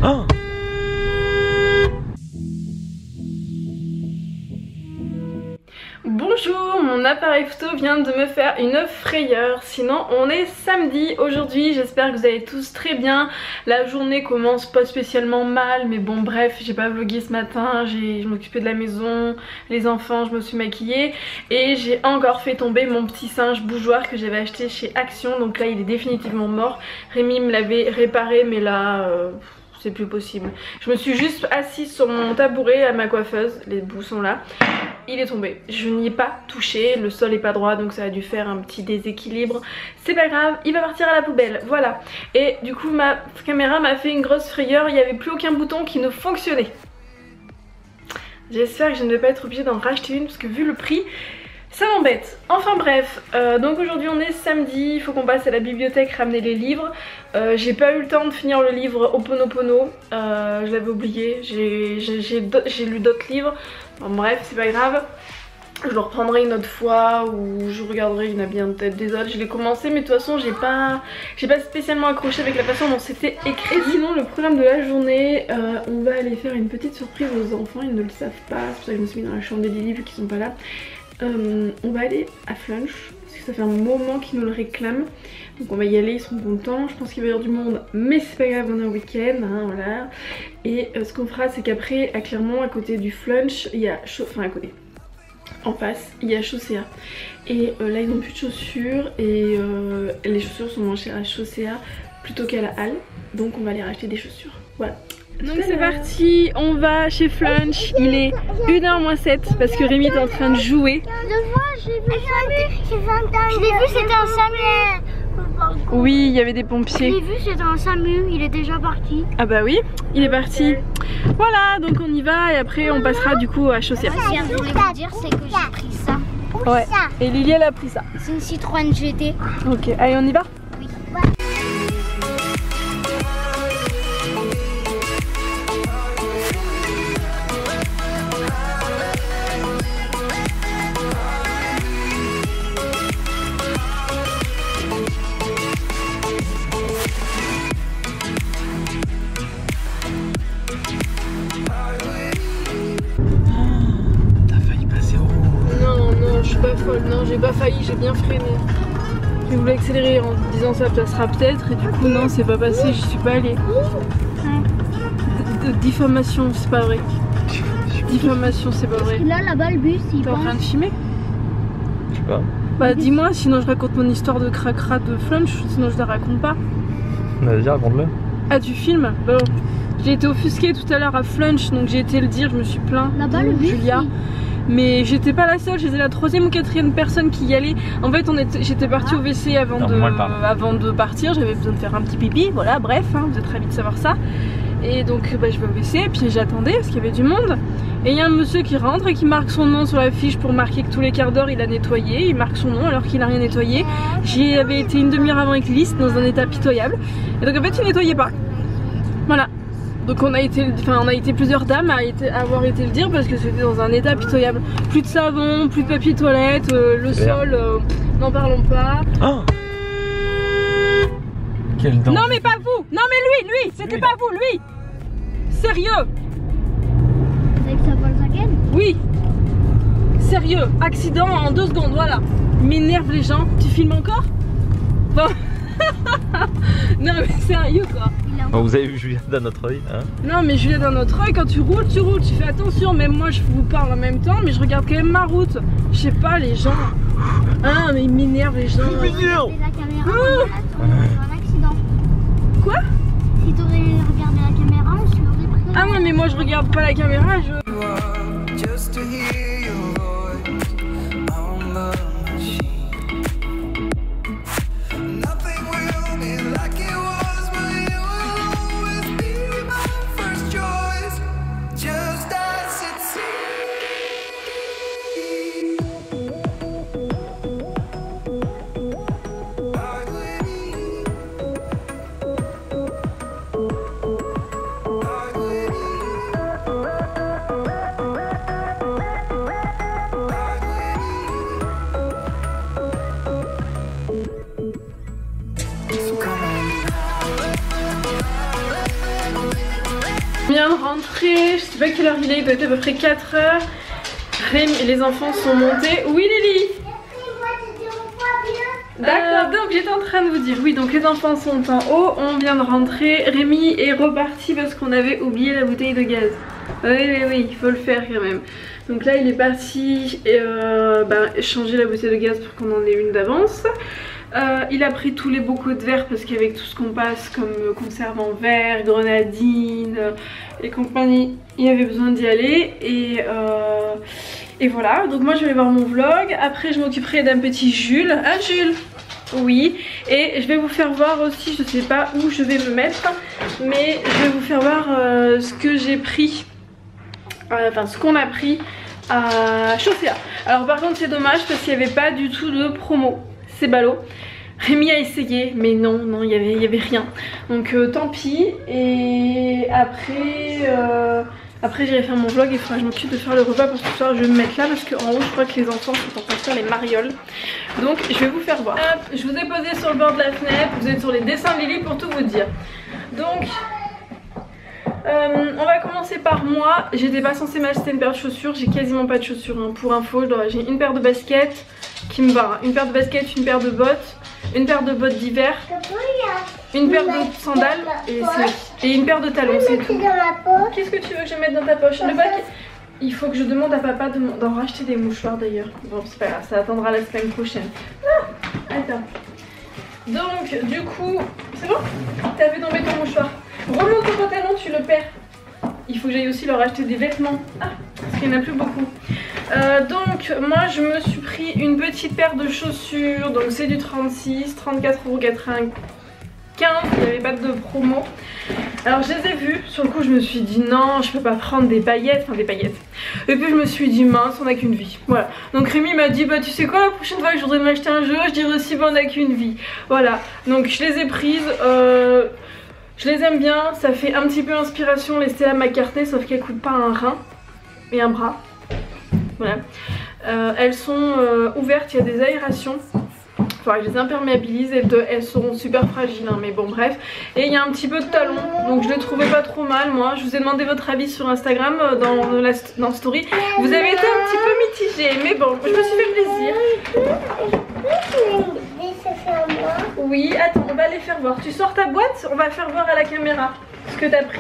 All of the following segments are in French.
Oh. Bonjour, mon appareil photo vient de me faire une frayeur. Sinon on est samedi aujourd'hui, j'espère que vous allez tous très bien. La journée commence pas spécialement mal, mais bon bref, j'ai pas vlogué ce matin, je m'occupais de la maison, les enfants, je me suis maquillée et j'ai encore fait tomber mon petit singe bougeoir que j'avais acheté chez Action. Donc là il est définitivement mort. Rémi me l'avait réparé mais là c'est plus possible. Je me suis juste assise sur mon tabouret à ma coiffeuse, les bouts sont là. Il est tombé, je n'y ai pas touché, le sol est pas droit donc ça a dû faire un petit déséquilibre. C'est pas grave, il va partir à la poubelle, voilà. Et du coup ma caméra m'a fait une grosse frayeur, il n'y avait plus aucun bouton qui ne fonctionnait. J'espère que je ne vais pas être obligée d'en racheter une parce que vu le prix, ça m'embête. Enfin bref, donc aujourd'hui on est samedi, il faut qu'on passe à la bibliothèque ramener les livres. J'ai pas eu le temps de finir le livre Ho'oponopono, je l'avais oublié, j'ai lu d'autres livres. Bon, bref, c'est pas grave. Je le reprendrai une autre fois ou je regarderai, il y en a bien peut-être des autres. Je l'ai commencé mais de toute façon j'ai pas spécialement accroché avec la façon dont c'était écrit. Et sinon le programme de la journée, on va aller faire une petite surprise aux enfants, ils ne le savent pas, c'est pour ça que je me suis mis dans la chambre des Lily vu qu'ils sont pas là. On va aller à Flunch parce que ça fait un moment qu'ils nous le réclament. Donc on va y aller, ils sont contents. Je pense qu'il va y avoir du monde mais c'est pas grave, on est un week-end, hein, voilà. Et ce qu'on fera c'est qu'après à Clermont, à côté du Flunch, il y a enfin à côté, en face il y a Chaussea. Et là ils n'ont plus de chaussures et les chaussures sont moins chères à Chaussea plutôt qu'à la halle. Donc on va aller racheter des chaussures, voilà. Donc c'est parti, on va chez Flunch, il est 1h-7 parce que Rémi est en train de jouer. J'ai vu Samu, je l'ai vu, c'était un Samu. Oui, il y avait des pompiers. Je l'ai vu, c'était un Samu, il est déjà parti. Ah bah oui, il est parti. Voilà, donc on y va et après on passera du coup à Chaussea. Ce que je voulais vous dire, c'est que j'ai pris ça. Ouais, et Lily elle a pris ça. C'est une Citroën GT. Ok, allez on y va. Oui. Non, j'ai pas failli, j'ai bien freiné. J'ai voulu accélérer en disant ça passera peut-être et du coup non, c'est pas passé, j'y suis pas allée. Diffamation, c'est pas vrai. Diffamation, c'est pas vrai. Là, là-bas, le bus, il T'es en train de filmer? Je sais pas. Bah dis-moi, sinon je raconte mon histoire de cracra de Flunch, sinon je la raconte pas. Vas-y, raconte-le. Ah, tu filmes? Bon. J'ai été offusquée tout à l'heure à Flunch, donc j'ai été le dire, je me suis plaint. Là-bas, le bus, Julia. Mais j'étais pas la seule, j'étais la 3e ou 4e personne qui y allait. En fait j'étais partie au WC avant de partir, j'avais besoin de faire un petit pipi, voilà, bref, hein, vous êtes ravis de savoir ça. Et donc bah, je vais au WC et puis j'attendais parce qu'il y avait du monde. Et il y a un monsieur qui rentre et qui marque son nom sur la fiche pour marquer que tous les quarts d'heure il a nettoyé. Il marque son nom alors qu'il a rien nettoyé. J'y avais été une demi-heure avant avec Lys dans un état pitoyable. Et donc en fait il nettoyait pas. Voilà. Donc on a été plusieurs dames à avoir été le dire parce que c'était dans un état pitoyable. Plus de savon, plus de papier toilette, le sol, n'en parlons pas. Oh. Quel danger. Non mais pas vous. Non mais lui, c'était pas vous, lui. Sérieux. Avec sa Volkswagen? Oui. Sérieux, accident en 2 secondes, voilà. M'énerve les gens. Tu filmes encore? Bon. Non mais sérieux quoi. Bon, vous avez vu Julia dans notre œil, hein? Non mais Julia dans notre œil, quand tu roules, tu fais attention. Même moi je vous parle en même temps, mais je regarde quand même ma route. Je sais pas les gens. Ah mais ils m'énervent les gens. La caméra, un accident. Quoi? Si t'aurais regardé la caméra, je l'aurais pris. Ah ouais mais moi je regarde pas la caméra, On vient de rentrer, je sais pas quelle heure il est, il doit être à peu près 4 heures. Rémi et les enfants sont montés. Oui Lily. D'accord, donc j'étais en train de vous dire, oui donc les enfants sont en haut, on vient de rentrer, Rémi est reparti parce qu'on avait oublié la bouteille de gaz. Oui, il faut le faire quand même. Donc là il est parti changer la bouteille de gaz pour qu'on en ait une d'avance. Il a pris tous les bocaux de verre parce qu'avec tout ce qu'on passe comme conserve en verre, grenadine et compagnie, il y avait besoin d'y aller et voilà. Donc moi je vais voir mon vlog, après je m'occuperai d'un petit Jules. Ah Jules. Oui, et je vais vous faire voir aussi, je sais pas où je vais me mettre, mais je vais vous faire voir ce que j'ai pris, enfin ce qu'on a pris à Chaussea. Alors par contre c'est dommage parce qu'il n'y avait pas du tout de promo, c'est ballot. Rémi a essayé mais non, il y avait rien. Donc tant pis, et après j'irai faire mon vlog et il faudra que je m'occupe de faire le repas pour ce soir. Je vais me mettre là parce qu'en haut je crois que les enfants sont en train de faire les marioles. Donc je vais vous faire voir. Hop, je vous ai posé sur le bord de la fenêtre, vous êtes sur les dessins de Lily pour tout vous dire. Donc on va commencer par moi. J'étais pas censée m'acheter une paire de chaussures, j'ai quasiment pas de chaussures hein. Pour info, j'ai une paire de baskets qui me va, une paire de baskets, une paire de bottes, une paire de bottes d'hiver, une paire de sandales et une paire de talons, c'est tout. Qu'est-ce que tu veux que je mette dans ta poche? Le bac. Il faut que je demande à papa d'en racheter des mouchoirs d'ailleurs. Bon c'est pas grave, ça attendra la semaine prochaine. Attends. Donc du coup, c'est bon? T'as vu tomber ton mouchoir. Remonte ton pantalon, tu le perds. Il faut que j'aille aussi leur acheter des vêtements. Ah, parce qu'il n'y en a plus beaucoup. Donc moi je me suis pris une petite paire de chaussures. Donc c'est du 36, 34,95 €. Il n'y avait pas de promo. Alors je les ai vues, sur le coup je me suis dit non je peux pas prendre des paillettes, et puis je me suis dit mince on a qu'une vie, voilà. Donc Rémi m'a dit bah tu sais quoi, la prochaine fois que je voudrais m'acheter un jeu je dirais aussi bah on a qu'une vie, voilà. Donc je les ai prises, je les aime bien, ça fait un petit peu inspiration les Stella McCartney sauf qu'elles coûtent pas un rein et un bras, voilà. Elles sont ouvertes, il y a des aérations. Faudra que je les imperméabilise, elles seront super fragiles hein, mais bon bref. Et il y a un petit peu de talon, donc je les trouvais pas trop mal moi. Je vous ai demandé votre avis sur Instagram dans Story. Vous avez été un petit peu mitigé, mais bon, je me suis fait plaisir. Oui, attends, on va les faire voir. Tu sors ta boîte, on va faire voir à la caméra ce que t'as pris.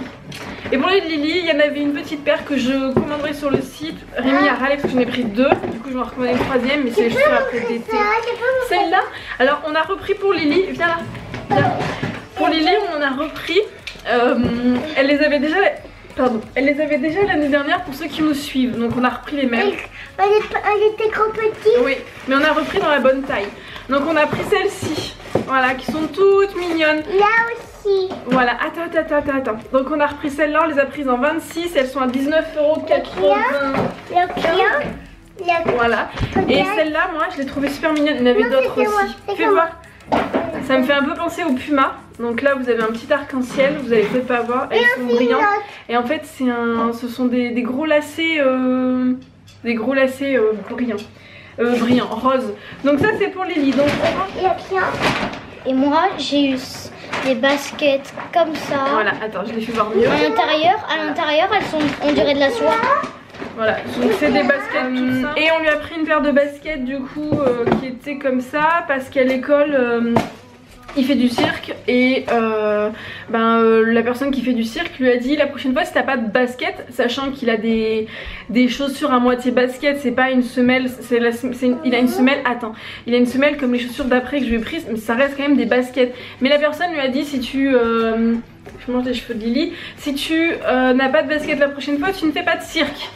Et pour les Lily, il y en avait une petite paire que je commanderai sur le site. Rémi a râlé parce que j'en ai pris deux. Du coup, je vais en recommander une troisième, mais c'est les chaussures après d'été. Celle-là, alors on a repris pour Lily. Viens là. Viens. Pour Lily, on en a repris. Elle les avait déjà. Pardon, elle les avait déjà l'année dernière pour ceux qui nous suivent. Donc on a repris les mêmes. Elle était trop petite. Oui, mais on a repris dans la bonne taille. Donc on a pris celles-ci. Voilà, qui sont toutes mignonnes. Là aussi. Voilà, attends. Donc on a repris celles-là, on les a prises en 26, elles sont à 19,95 €. Voilà. Et celles-là, moi, je les trouvais super mignonnes. Il y en avait d'autres aussi. Fais voir. Ça me fait un peu penser au Puma. Donc là, vous avez un petit arc-en-ciel. Vous allez peut-être pas voir. Elles sont brillantes. Et en fait, ce sont des gros lacets, brillants, roses. Donc ça, c'est pour Lily. Donc on va... Et moi, j'ai eu des baskets comme ça. Voilà, attends, je les fais voir mieux. À l'intérieur, elles sont, on dirait de la soie. Voilà, donc c'est des baskets tout ça. Et on lui a pris une paire de baskets du coup qui était comme ça parce qu'à l'école il fait du cirque et la personne qui fait du cirque lui a dit la prochaine fois si t'as pas de basket, sachant qu'il a des chaussures à moitié basket, c'est pas une semelle, il a une semelle, il a une semelle comme les chaussures d'après que je lui ai prises, mais ça reste quand même des baskets. Mais la personne lui a dit si tu... je mange les cheveux de Lily, si tu n'as pas de basket la prochaine fois tu ne fais pas de cirque.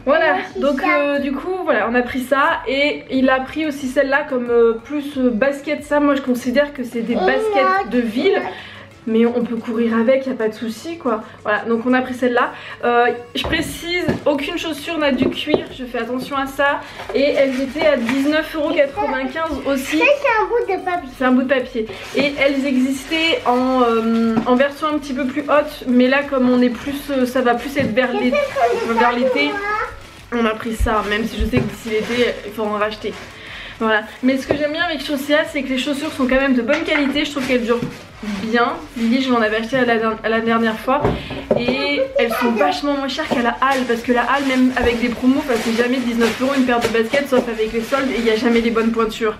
Voilà, donc du coup voilà, on a pris ça et il a pris aussi celle-là comme plus basket. Ça, moi je considère que c'est des baskets de ville, mais on peut courir avec, y a pas de souci quoi. Voilà, donc on a pris celle-là. Je précise, aucune chaussure n'a du cuir, je fais attention à ça. Et elles étaient à 19,95 € aussi. C'est un bout de papier. C'est un bout de papier. Et elles existaient en version un petit peu plus haute, mais là comme on est plus, ça va plus être vers l'été. On a pris ça, même si je sais que d'ici l'été, il faut en racheter. Voilà. Mais ce que j'aime bien avec Chaussea, c'est que les chaussures sont quand même de bonne qualité. Je trouve qu'elles durent bien. Lily, je m'en avais acheté à la dernière fois et elles sont vachement moins chères qu'à la Halle, parce que la Halle, même avec des promos, c'est jamais 19 € une paire de baskets, sauf avec les soldes, et il n'y a jamais les bonnes pointures.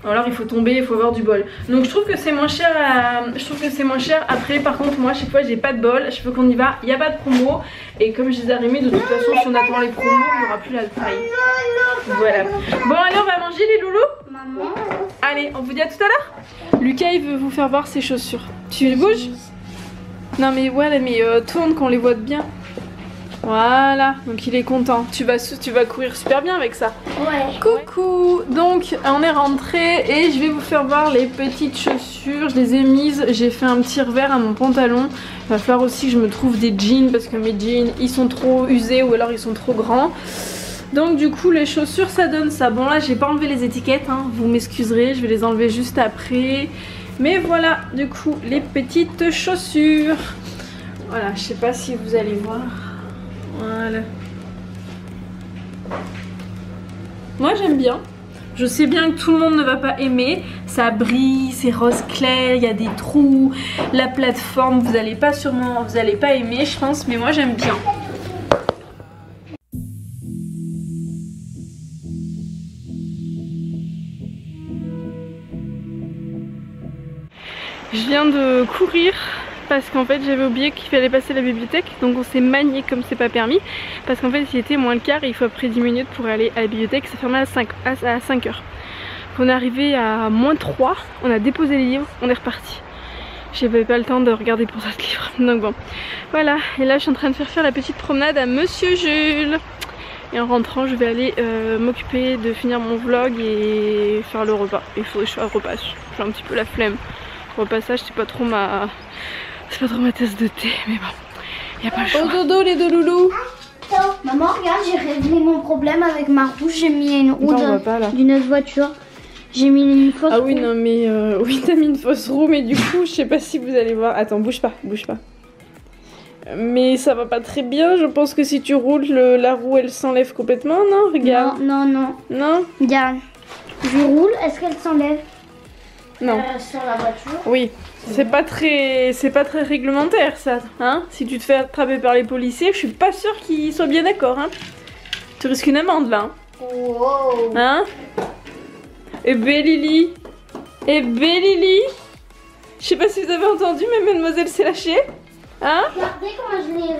Alors il faut tomber, il faut avoir du bol. Donc je trouve que c'est moins cher Après par contre moi à chaque fois j'ai pas de bol. À chaque fois qu'on y va, il n'y a pas de promo. Et comme je les ai arrimés, de toute façon si on attend les promos, il n'y aura plus la taille. Voilà. Bon allez, on va manger les loulous. Maman. Allez, on vous dit à tout à l'heure. Lucas il veut vous faire voir ses chaussures. Tu bouges? Non mais voilà, mais tourne qu'on les voit de bien. Voilà, donc il est content. Tu vas courir super bien avec ça. Ouais. Coucou. Donc on est rentré et je vais vous faire voir les petites chaussures. Je les ai mises, j'ai fait un petit revers à mon pantalon. Il va falloir aussi que je me trouve des jeans, parce que mes jeans ils sont trop usés ou alors ils sont trop grands. Donc du coup les chaussures ça donne ça. Bon là j'ai pas enlevé les étiquettes, hein. Vous m'excuserez, je vais les enlever juste après. Mais voilà du coup les petites chaussures. Voilà, je sais pas si vous allez voir. Voilà. Moi j'aime bien. Je sais bien que tout le monde ne va pas aimer. Ça brille, c'est rose clair, il y a des trous. La plateforme, vous allez pas aimer je pense, mais moi j'aime bien. Je viens de courir parce qu'en fait j'avais oublié qu'il fallait passer la bibliothèque, donc on s'est manié comme c'est pas permis, parce qu'en fait il était moins le quart et il faut après 10 minutes pour aller à la bibliothèque, ça fermait à 5 heures. On est arrivé à -3, on a déposé les livres, on est reparti. J'avais pas le temps de regarder pour d'autres livres, donc bon. Voilà, et là je suis en train de faire la petite promenade à Monsieur Jules. Et en rentrant je vais aller m'occuper de finir mon vlog et faire le repas. Il faut que je fasse le repas, j'ai un petit peu la flemme. Le repassage c'est pas trop ma tasse de thé, mais bon, y a pas le choix. Au dodo les deux loulous. Maman, regarde, j'ai réglé mon problème avec ma roue. J'ai mis une roue d'une autre voiture. J'ai mis une fausse roue. Ah oui, non mais oui, t'as mis une fausse roue, mais du coup, je sais pas si vous allez voir. Attends, bouge pas. Mais ça va pas très bien. Je pense que si tu roules, la roue elle s'enlève complètement, non? Regarde. Non. Regarde. Je roule, est-ce qu'elle s'enlève? Non. Sur la voiture. Oui. C'est pas très réglementaire ça, hein. Si tu te fais attraper par les policiers, je suis pas sûre qu'ils soient bien d'accord, hein. Tu risques une amende là. Wow. Hein? Et Lily. Je sais pas si vous avez entendu, mais mademoiselle s'est lâchée. Hein? Regardez comment je l'ai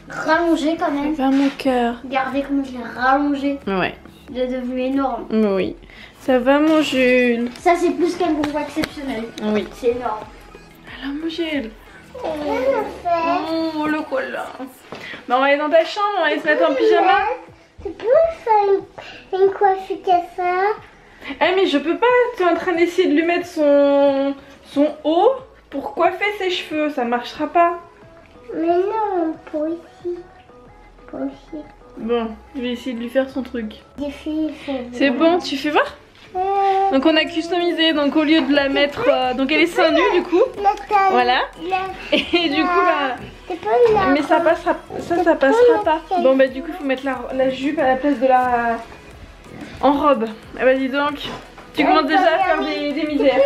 rallongé quand même. Vers mon cœur. Regardez comment je l'ai rallongé. Ouais. Il est devenu énorme. Oui. Ça va mon Jules? Ça c'est plus qu'un convoi exceptionnel. Oui. C'est énorme. Alors mon Jules. Oh le collant. Bah on va aller dans ta chambre, on va aller se mettre en pyjama. Tu peux faire une coiffure comme ça? Eh mais je peux pas, tu es en train d'essayer de lui mettre son haut pour coiffer ses cheveux, ça marchera pas. Mais non, pour ici. Pour ici. Bon, je vais essayer de lui faire son truc. C'est bon, tu fais voir? Donc on a customisé, donc au lieu de la mettre, donc elle est seins nus du coup, voilà. Et du coup bah, mais ça passera pas. Bon bah du coup il faut mettre la jupe à la place de la en robe. Ah bah dis donc, tu commences déjà à faire des misères.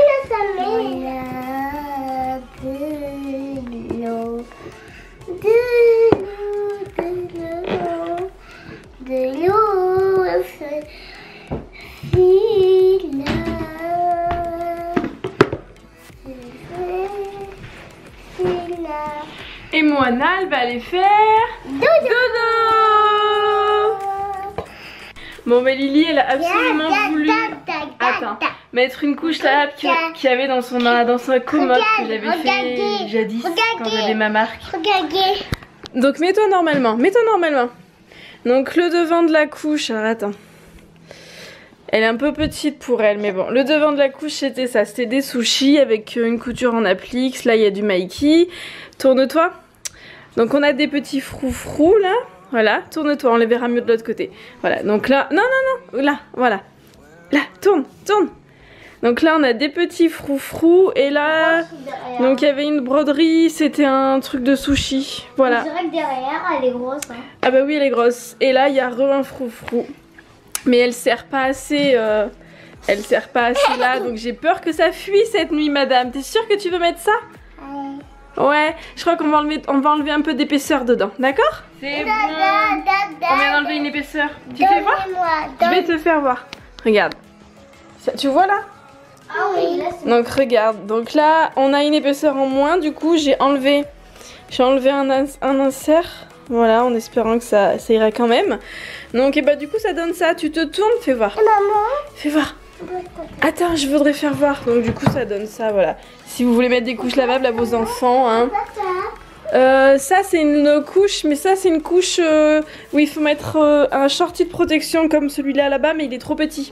Et Moana, elle va aller faire dodo. Bon bah Lily, elle a absolument voulu mettre une couche là qu'il y avait dans sa commode que j'avais fait jadis quand j'avais ma marque. Donc mets-toi normalement. Donc le devant de la couche, alors attends. Elle est un peu petite pour elle, mais bon. Le devant de la couche, c'était ça. C'était des sushis avec une couture en applique. Là, il y a du maïki. Tourne-toi. Donc, on a des petits froufrous, là. Voilà, tourne-toi. On les verra mieux de l'autre côté. Voilà, donc là... Non. Là, voilà. Là, tourne. Donc là, on a des petits froufrous. Et là... Donc, il y avait une broderie. C'était un truc de sushi. Voilà. C'est vrai que derrière, elle est grosse. Hein. Ah bah oui, elle est grosse. Et là, il y a un froufrou. Mais elle sert pas assez Elle sert pas assez là, donc j'ai peur que ça fuit cette nuit, madame. T'es sûre que tu veux mettre ça? Ouais, je crois qu'on va enlever un peu d'épaisseur dedans, d'accord? C'est bon. On vient d'enlever une épaisseur. Tu fais voir? Je vais te faire voir. Regarde. Ça, tu vois là? Ah oui, là c'est... Donc regarde. Donc là, on a une épaisseur en moins. Du coup, j'ai enlevé un insert. Voilà, en espérant que ça ira quand même. Donc et bah du coup, ça donne ça. Tu te tournes, fais voir. Maman. Fais voir. Attends, je voudrais faire voir. Donc du coup, ça donne ça, voilà. Si vous voulez mettre des couches lavables à vos enfants, hein. Ça c'est une couche, mais ça c'est une couche où il faut mettre un shorty de protection comme celui-là là-bas, mais il est trop petit.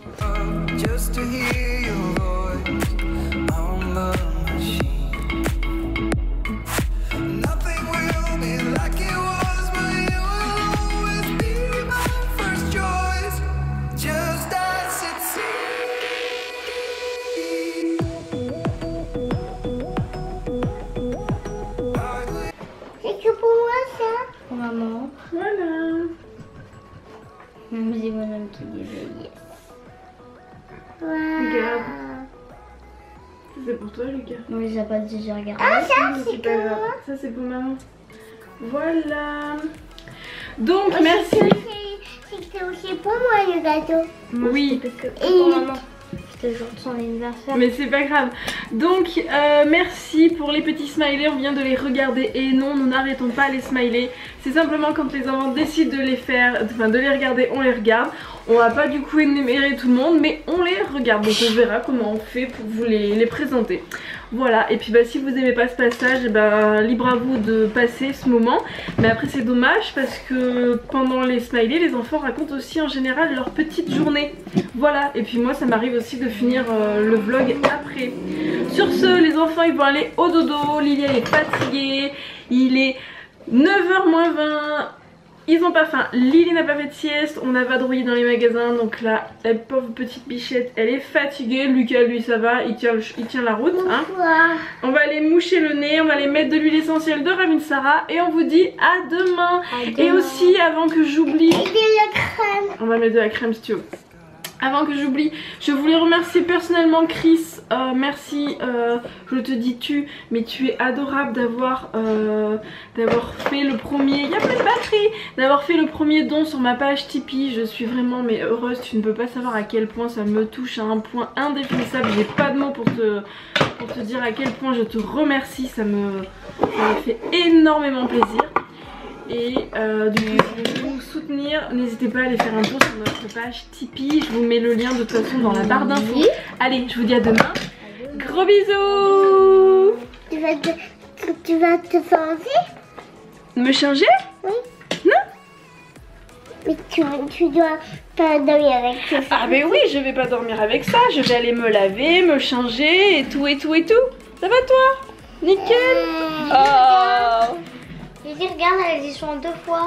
Maman. Voilà. C'est mon homme qui dit yes. Regarde. C'est pour toi, Lucas. Oui, j'ai pas déjà regardé. Ah, ça c'est pas grave. Ça c'est pour maman. Voilà. Donc merci. C'était aussi pour moi le gâteau. Oui. Et pour maman. C'était le jour de son anniversaire. Mais c'est pas grave. Donc merci pour les petits smileys, on vient de les regarder et non, nous n'arrêtons pas les smileys. C'est simplement quand les enfants décident de les faire, enfin de les regarder, on les regarde. On va pas du coup énumérer tout le monde, mais on les regarde. Donc on verra comment on fait pour vous les présenter. Voilà, et puis bah si vous aimez pas ce passage, bah, libre à vous de passer ce moment. Mais après c'est dommage parce que pendant les smileys, les enfants racontent aussi en général leur petite journée. Voilà, et puis moi ça m'arrive aussi de finir le vlog après. Sur ce, les enfants ils vont aller au dodo, Lilia est fatiguée, il est 9h moins 20. Ils ont pas faim, Lily n'a pas fait de sieste, on a vadrouillé dans les magasins, donc là, la pauvre petite bichette, elle est fatiguée. Lucas, lui, ça va, il tient la route. Hein. On va aller moucher le nez, on va aller mettre de l'huile essentielle de Ravinsara et on vous dit à demain. Et aussi, avant que j'oublie, on va mettre de la crème si tu veux. Avant que j'oublie, je voulais remercier personnellement Chris, merci, je te dis tu, mais tu es adorable d'avoir fait le premier, il y a plus de batterie, d'avoir fait le premier don sur ma page Tipeee. Je suis vraiment mais heureuse, tu ne peux pas savoir à quel point ça me touche à un point indéfinissable. J'ai pas de mots pour te dire à quel point je te remercie, ça me fait énormément plaisir. Et du coup, si vous voulez nous soutenir, n'hésitez pas à aller faire un tour sur notre page Tipeee. Je vous mets le lien de toute façon dans la barre d'infos. Allez, je vous dis à demain. Gros bisous. Tu vas te changer? Me changer? Oui. Non? Mais tu dois pas dormir avec ça. Ah mais oui, je vais pas dormir avec ça. Je vais aller me laver, me changer et tout et tout et tout. Ça va toi? Nickel. Oh. Je dis regarde, elles y sont 2 fois.